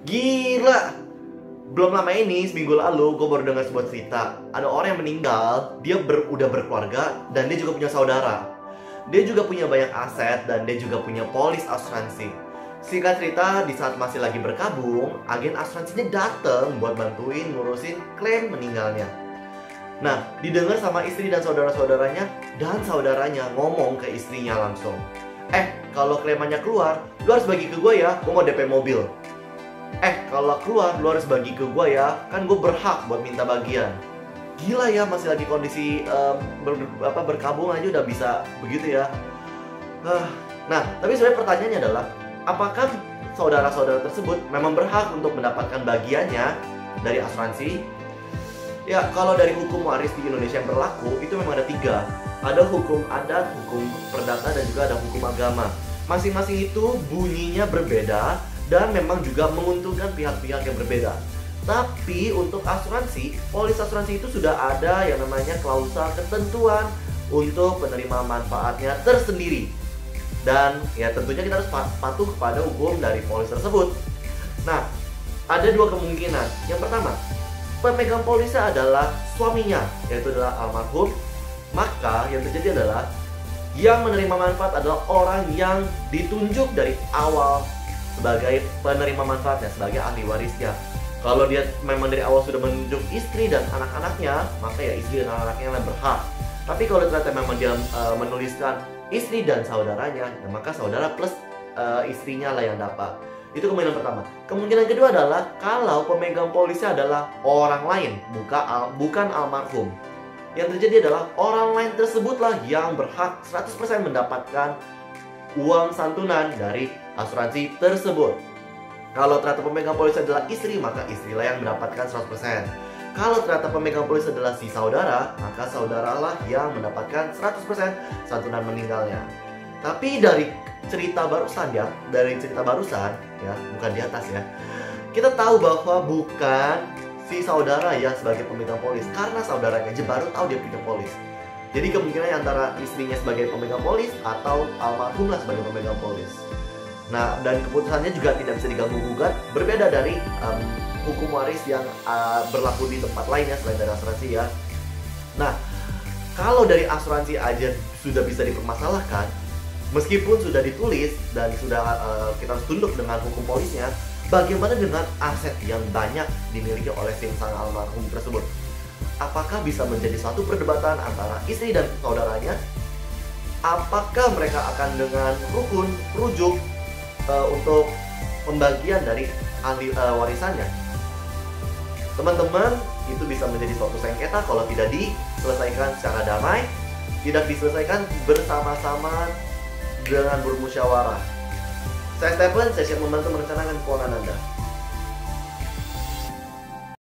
Gila! Belum lama ini, seminggu lalu, gue baru dengar sebuah cerita. Ada orang yang meninggal, dia udah berkeluarga, dan dia juga punya saudara. Dia juga punya banyak aset, dan dia juga punya polis asuransi. Singkat cerita, di saat masih lagi berkabung, agen asuransinya dateng buat bantuin ngurusin klaim meninggalnya. Nah, didengar sama istri dan saudara-saudaranya, dan saudaranya ngomong ke istrinya langsung, kalau klaimannya keluar, lu harus bagi ke gue ya, gue mau DP mobil. Kalau keluar, lu harus bagi ke gue ya, kan gue berhak buat minta bagian. Gila ya, masih lagi kondisi berkabung aja udah bisa begitu ya. Nah, tapi sebenarnya pertanyaannya adalah, apakah saudara-saudara tersebut memang berhak untuk mendapatkan bagiannya dari asuransi? Ya, kalau dari hukum waris di Indonesia yang berlaku, itu memang ada 3. Ada hukum adat, hukum perdata, dan juga ada hukum agama. Masing-masing itu bunyinya berbeda dan memang juga menguntungkan pihak-pihak yang berbeda. Tapi untuk asuransi, polis asuransi itu sudah ada yang namanya klausa ketentuan untuk penerima manfaatnya tersendiri. Dan ya tentunya kita harus patuh kepada hukum dari polis tersebut. Nah, ada 2 kemungkinan. Yang pertama, pemegang polisnya adalah suaminya, yaitu adalah almarhum. Maka yang terjadi adalah yang menerima manfaat adalah orang yang ditunjuk dari awal sebagai penerima manfaatnya, sebagai ahli warisnya. Kalau dia memang dari awal sudah menunjuk istri dan anak-anaknya, maka ya istri dan anak-anaknya yang berhak. Tapi kalau ternyata memang dia menuliskan istri dan saudaranya, ya maka saudara plus istrinya lah yang dapat. Itu kemungkinan pertama. Kemungkinan kedua adalah kalau pemegang polisnya adalah orang lain, bukan almarhum. Yang terjadi adalah orang lain tersebutlah yang berhak 100% mendapatkan uang santunan dari asuransi tersebut. Kalau ternyata pemegang polis adalah istri, maka istrilah yang mendapatkan 100%. Kalau ternyata pemegang polis adalah si saudara, maka saudaralah yang mendapatkan 100% santunan meninggalnya. Tapi dari cerita barusan ya, bukan di atas ya, kita tahu bahwa bukan si saudara yang sebagai pemegang polis, karena saudaranya aja baru tahu dia punya polis. Jadi kemungkinannya antara istrinya sebagai pemegang polis atau almarhum lah sebagai pemegang polis. Nah, dan keputusannya juga tidak bisa diganggu gugat, berbeda dari hukum waris yang berlaku di tempat lainnya selain dari asuransi ya. Nah, kalau dari asuransi aja sudah bisa dipermasalahkan, meskipun sudah ditulis dan sudah kita harus tunduk dengan hukum polisnya, bagaimana dengan aset yang banyak dimiliki oleh sang almarhum tersebut? Apakah bisa menjadi suatu perdebatan antara istri dan saudaranya? Apakah mereka akan dengan rujuk untuk pembagian dari ahli warisannya? Teman-teman, itu bisa menjadi suatu sengketa kalau tidak diselesaikan secara damai, tidak diselesaikan bersama-sama dengan bermusyawarah. Saya Stephen, saya siap membantu merencanakan keuangan Anda.